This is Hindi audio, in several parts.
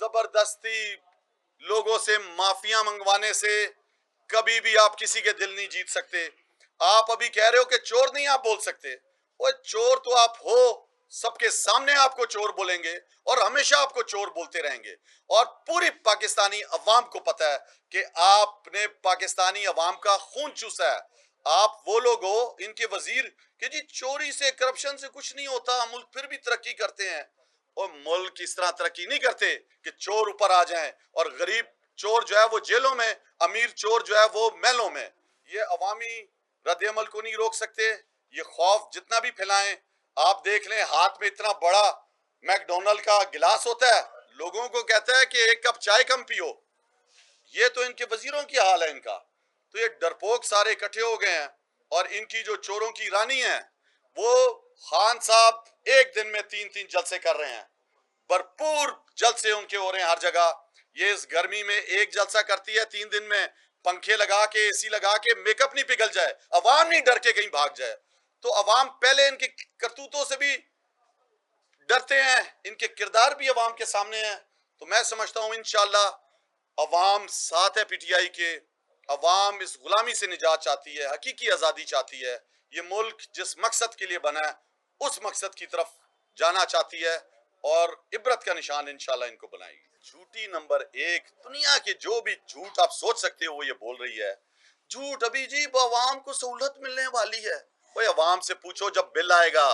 जबरदस्ती लोगों से माफिया मंगवाने से कभी भी आप किसी के दिल नहीं जीत सकते। आप अभी कह रहे हो कि चोर नहीं आप बोल सकते, वो चोर तो आप हो, सबके सामने आपको चोर बोलेंगे और हमेशा आपको चोर बोलते रहेंगे। और पूरी पाकिस्तानी अवाम को पता है कि आपने पाकिस्तानी अवाम का खून चूसा है। आप वो लोग हो, इनके वजीर, कि जी चोरी से करप्शन से कुछ नहीं होता, मुल्क फिर भी तरक्की करते हैं। और मुल्क इस तरह तरक्की नहीं करते कि चोर ऊपर आ जाएं और गरीब चोर जो है वो जेलों में, अमीर चोर जो है वो महलों में। ये अवामी रद्द-ए-अमल को नहीं रोक सकते। ये खौफ जितना भी फैलाएं, आप देख लें हाथ में इतना बड़ा मैकडोनल्ड का गिलास होता है, लोगों को कहता है कि एक कप चाय कम पियो। ये तो इनके वजीरों की हाल है इनका। तो ये डरपोक सारे इकट्ठे हो गए हैं और इनकी जो चोरों की रानी है वो खान साहब एक दिन में 3-3 जलसे कर रहे हैं। भरपूर जलसे उनके हो रहे हैं हर जगह। ये इस गर्मी में एक जलसा करती है 3 दिन में, पंखे लगा के, एसी लगा के, मेकअप नहीं पिघल जाए, अवाम नहीं डर के कहीं भाग जाए। तो अवाम पहले इनके करतूतों से भी डरते हैं, इनके किरदार भी अवाम के सामने है। तो मैं समझता हूं इंशाल्लाह अवाम साथ है पीटीआई के। अवाम इस गुलामी से निजात चाहती है, हकीकी आजादी चाहती है। ये मुल्क जिस मकसद के लिए बना है उस मकसद की तरफ जाना चाहती है और इबरत का निशान इंशाल्लाह इनको बनाएगी। झूठी नंबर 1, दुनिया के जो भी झूठ आप सोच सकते हो वो ये बोल रही है। झूठ अभी जी अवाम को सहूलत मिलने वाली है। भाई अवाम से पूछो जब बिल आएगा,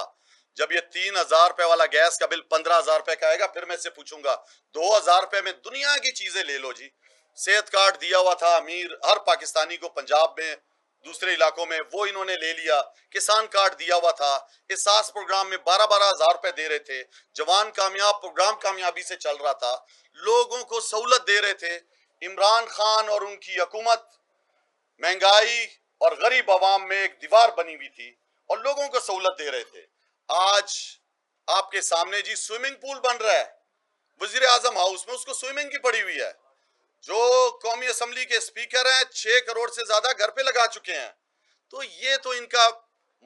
जब ये 3,000 रुपए वाला गैस का बिल 15,000 रुपए का आएगा, फिर मैं से पूछूंगा 2,000 रुपए में दुनिया की चीजें ले लो जी। सेहत कार्ड दिया हुआ था अमीर हर पाकिस्तानी को पंजाब में, दूसरे इलाकों में, वो इन्होंने ले लिया। किसान कार्ड दिया हुआ था, एहसास प्रोग्राम में 12-12 हजार रुपए दे रहे थे। जवान कामयाब प्रोग्राम कामयाबी से चल रहा था, लोगों को सहूलत दे रहे थे। इमरान खान और उनकी हुकूमत महंगाई और गरीब आवाम में एक दीवार बनी हुई थी और लोगों को सहूलत दे रहे थे। आज आपके सामने जी स्विमिंग पूल बन रहा है वजीर आजम हाउस में, उसको स्विमिंग की पड़ी हुई है। जो कौमी असम्बली के स्पीकर हैं 6 करोड़ से ज्यादा घर पे लगा चुके हैं। तो ये तो इनका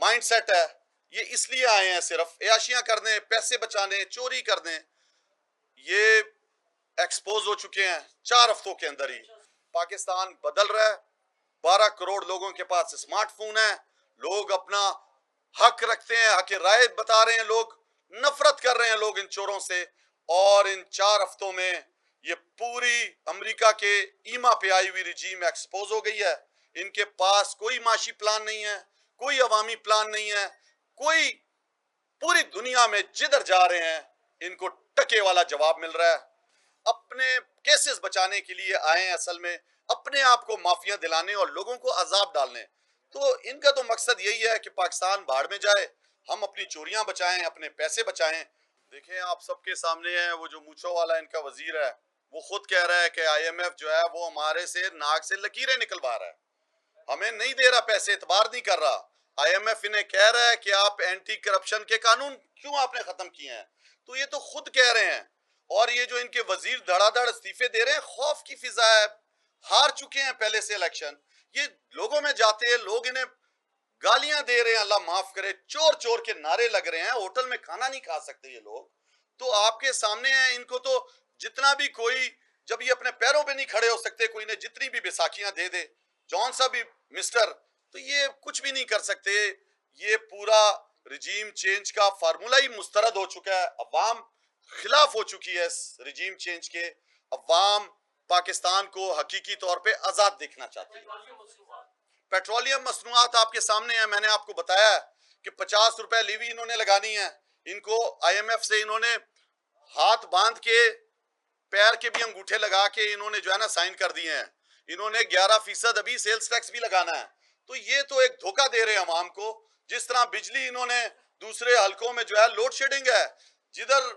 माइंड सेट है, ये इसलिए आए हैं सिर्फ अयाशियां करने, पैसे बचाने, चोरी करने। ये एक्सपोज हो चुके हैं 4 हफ्तों के अंदर ही। पाकिस्तान बदल रहा है, 12 करोड़ लोगों के पास स्मार्टफोन है, लोग अपना हक रखते हैं, हक राय बता रहे हैं, लोग नफरत कर रहे हैं लोग इन चोरों से। और इन 4 हफ्तों में ये पूरी अमेरिका के ईमा पे आई हुई रिजीम एक्सपोज हो गई है। इनके पास कोई माशी प्लान नहीं है, कोई अवामी प्लान नहीं है, कोई पूरी दुनिया में जिधर जा रहे हैं इनको टके वाला जवाब मिल रहा है। अपने केसेस बचाने के लिए आए हैं असल में, अपने आप को माफिया दिलाने और लोगों को अजाब डालने। तो इनका तो मकसद यही है कि पाकिस्तान बाढ़ में जाए, हम अपनी चोरियां बचाएं, अपने पैसे बचाएं। देखें आप सबके सामने है वो जो मूछों वाला इनका वजीर है, वो खुद कह रहा है कि आईएमएफ जो है वो हमारे से नाक से लकीरें निकलवा रहा है, हमें नहीं दे रहा पैसे, इतबार नहीं कर रहा। आईएमएफ इन्हें कह रहा है कि आप एंटी करप्शन के कानून क्यों आपने खत्म किए हैं, तो ये तो खुद कह रहे हैं। और ये जो इनके वजीर धड़ाधड़ इस्तीफे दे रहे हैं, खौफ की फिजा है, हार चुके हैं पहले से इलेक्शन। ये लोगों में जाते हैं, लोग इन्हें गालियां दे रहे हैं, अल्लाह माफ करे, चोर चोर के नारे लग रहे हैं, होटल में खाना नहीं खा सकते ये लोग। तो आपके सामने है, इनको तो जितना भी कोई, जब ये अपने पैरों पे नहीं खड़े हो सकते, कोई इन्हें जितनी भी बैसाखियां दे दे, जौन सा भी मिस्टर, तो ये कुछ भी नहीं कर सकते। ये पूरा रिजीम चेंज का फार्मूला ही मुस्तरद हो चुका है, अवाम खिलाफ हो चुकी है इस रिजीम चेंज के। अवाम पाकिस्तान को हकीकी तौर पे आजाद देखना चाहती है। पेट्रोलियम मसनूआत आपके सामने है, मैंने आपको बताया कि 50 रुपए लीवी इन्होंने लगानी है। इनको आईएमएफ से इन्होंने हाथ बांध के, पैर के भी अंगूठे लगा के इन्होंने जो है ना साइन कर दिए हैं। इन्होंने 11% अभी सेल्स टैक्स भी लगाना है। तो ये तो एक धोखा दे रहे हैं अवाम को। जिस तरह बिजली इन्होंने दूसरे हलकों में जो है लोड शेडिंग है, जिधर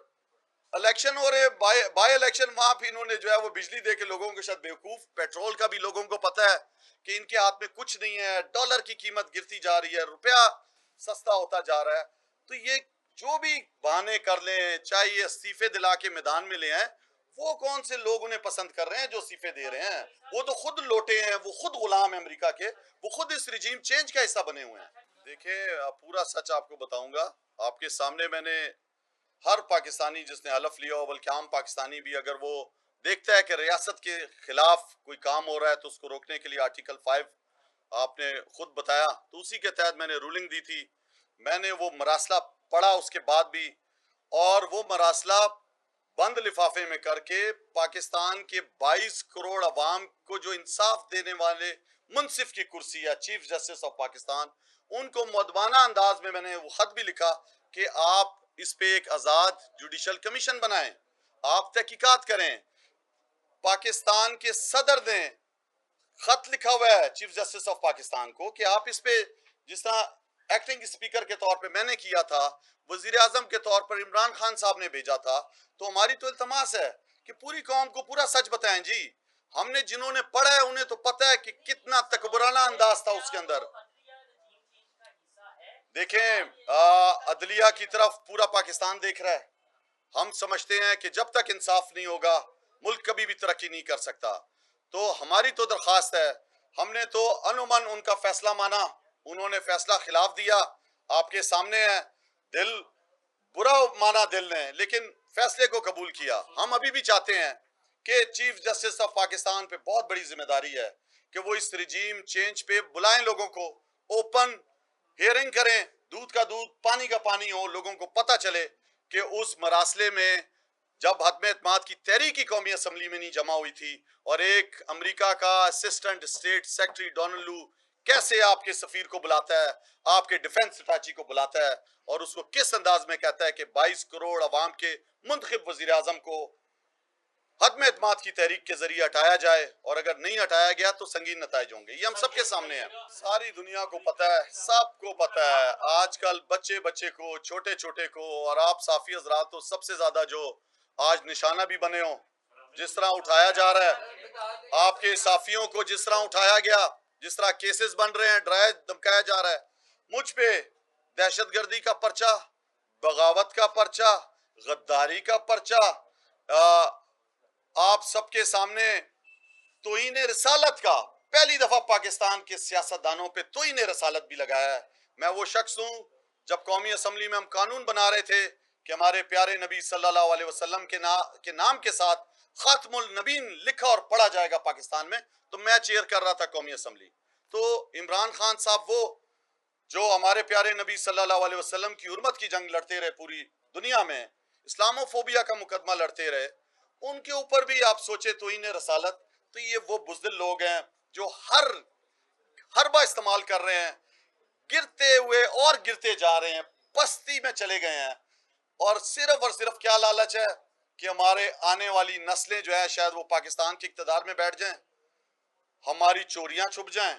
इलेक्शन हो रहे बाय इलेक्शन, वहां भी इन्होंने जो है वो बिजली दे के लोगों के साथ बेवकूफ। पेट्रोल का भी लोगों को पता है कि इनके हाथ में कुछ नहीं है, डॉलर की कीमत गिरती जा रही है, रुपया सस्ता होता जा रहा है। तो ये जो भी बहाने कर लें, चाहे ये इस्तीफे दिला के मैदान में ले आए, वो कौन से लोग उन्हें पसंद कर रहे हैं जो इस्तीफे दे रहे हैं? वो तो खुद लोटे हैं, वो खुद गुलाम है अमेरिका के, वो खुद इस रिजीम चेंज का हिस्सा बने हुए हैं। देखिए पूरा सच आपको बताऊंगा, आपके सामने मैंने हर पाकिस्तानी जिसने हलफ लिया हो, बल्कि आम पाकिस्तानी भी, अगर वो देखता है कि रियासत के खिलाफ कोई काम हो रहा है तो उसको रोकने के लिए आर्टिकल 5 आपने खुद बताया, तो उसी के तहत मैंने रूलिंग दी थी। मैंने वो मरासला पढ़ा उसके बाद भी, और वो मरासला बंद लिफाफे में करके पाकिस्तान के 22 करोड़ अवाम को जो इंसाफ देने वाले मुंसिफ की कुर्सी है, चीफ जस्टिस ऑफ पाकिस्तान, उनको मुअद्दबाना अंदाज में मैंने वो खत भी लिखा कि आप इस पे एक आजाद जुडिशल कमीशन बनाएं, आप तहकीकात करें। पाकिस्तान के सदर ने खत लिखा हुआ है चीफ जस्टिस ऑफ पाकिस्तान को कि आप इस पे, जिस तरह एक्टिंग स्पीकर के तौर पे मैंने किया था, वजीर आजम के तौर पर इमरान खान साहब ने भेजा था, तो हमारी तो इल्तमास है कि पूरी कौम को पूरा सच बताएं जी। हमने जिन्होंने पढ़ा है उन्हें तो पता है कि कितना तकबराना अंदाज था उसके अंदर। देखें, अदलिया की तरफ पूरा पाकिस्तान देख रहा है। हम समझते हैं कि जब तक इंसाफ नहीं होगा मुल्क कभी भी तरक्की नहीं कर सकता। तो हमारी तो दरख्वास्त है, हमने तो अनुमन उनका फैसला माना, उन्होंने फैसला खिलाफ दिया, आपके सामने है। दिल बुरा माना दिल ने, लेकिन फैसले को कबूल किया। हम अभी भी चाहते हैं कि चीफ जस्टिस ऑफ पाकिस्तान पे बहुत बड़ी जिम्मेदारी है कि वो इस रिजीम चेंज पे बुलाएं लोगों को, ओपन हियरिंग करें, दूध का दूध पानी का पानी हो, लोगों को पता चले कि उस मरासले में जब हदम एतमाद की तहरीकी कौमी असम्बली में नहीं जमा हुई थी और एक अमेरिका का असिस्टेंट स्टेट सेक्रेटरी डोनाल्ड लू कैसे आपके सफीर को बुलाता है, आपके डिफेंस अटैची को बुलाता है और उसको किस अंदाज में कहता है कि 22 करोड़ अवाम के मुंतखब वजीर आजम को हदम एतमाद की तहरीक के जरिए हटाया जाए, और अगर नहीं हटाया गया तो संगीन नताइज होंगे। ये हम सबके सामने है, सारी दुनिया को पता है, सबको पता है। आजकल बच्चे बच्चे को, छोटे छोटे को, और आप साफी हजरात तो सबसे ज्यादा जो आज निशाना भी बने हो, जिस तरह उठाया जा रहा है आपके साफियों को, जिस तरह उठाया गया, जिस तरह केसेस बन रहे हैं, डराया धमकाया जा रहा है। मुझ पे दहशतगर्दी का पर्चा, बगावत का पर्चा, गद्दारी का पर्चा, आप सबके सामने तोहीन रिसालत का पहली दफा पाकिस्तान के सियासतदानों पे तोहीन रिसालत भी लगाया है। मैं वो शख्स हूं, जब कौमी असम्बली में हम कानून बना रहे थे कि हमारे प्यारे नबी सल्लल्लाहु अलैहि वसल्लम के नाम के साथ खातमुल नबीन लिखा और पढ़ा जाएगा पाकिस्तान में, तो मैं चेयर कर रहा था कौमी असम्बली। तो इमरान खान साहब वो जो हमारे प्यारे नबी सल्लल्लाहु अलैहि वसल्लम की हुर्मत की जंग लड़ते रहे, पूरी दुनिया में इस्लामोफोबिया का मुकदमा लड़ते रहे, उनके ऊपर भी आप सोचे तो इन्हें रसालत। तो ये वो बुज़दिल लोग हैं जो हर बार इस्तेमाल कर रहे हैं, गिरते हुए और गिरते जा रहे हैं, पस्ती में चले गए हैं, और सिर्फ क्या लालच है कि हमारे आने वाली नस्लें जो है शायद वो पाकिस्तान के इक़्तिदार में बैठ जाएं, हमारी चोरियां छुप जाएं।